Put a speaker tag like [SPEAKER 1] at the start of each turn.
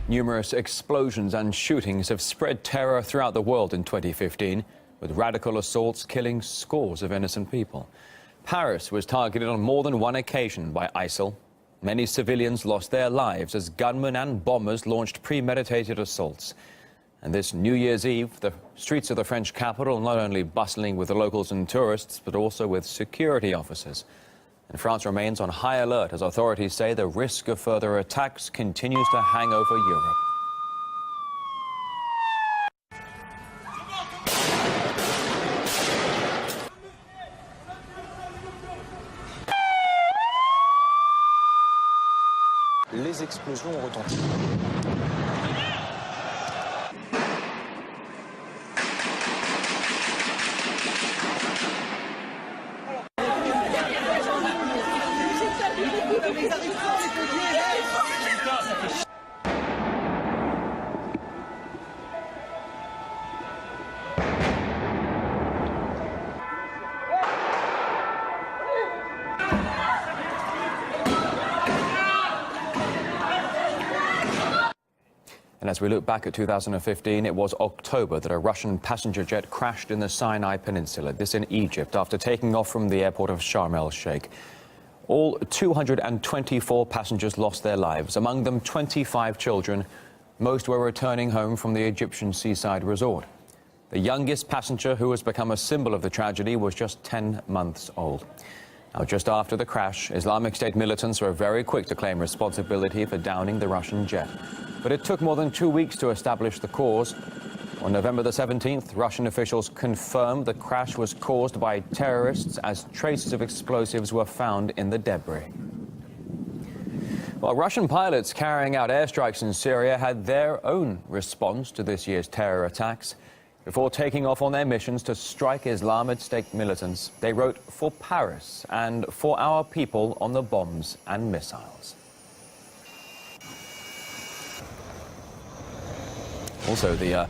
[SPEAKER 1] Numerous explosions and shootings have spread terror throughout the world in 2015, with radical assaults killing scores of innocent people. Paris was targeted on more than one occasion by ISIL. Many civilians lost their lives as gunmen and bombers launched premeditated assaults. And this New Year's Eve, the streets of the French capital not only bustling with the locals and tourists, but also with security officers. And France remains on high alert as authorities say the risk of further attacks continues to hang over Europe.
[SPEAKER 2] Les explosions ont retenti.
[SPEAKER 1] And as we look back at 2015, it was October that a Russian passenger jet crashed in the Sinai Peninsula, this in Egypt, after taking off from the airport of Sharm el-Sheikh. All 224 passengers lost their lives, among them 25 children. Most were returning home from the Egyptian seaside resort. The youngest passenger, who has become a symbol of the tragedy, was just 10 months old. Now, just after the crash, Islamic State militants were very quick to claim responsibility for downing the Russian jet. But it took more than 2 weeks to establish the cause. On November the 17th, Russian officials confirmed the crash was caused by terrorists as traces of explosives were found in the debris. While Russian pilots carrying out airstrikes in Syria had their own response to this year's terror attacks. Before taking off on their missions to strike Islamic State militants, they wrote "For Paris" and "For our people" on the bombs and missiles. Also, the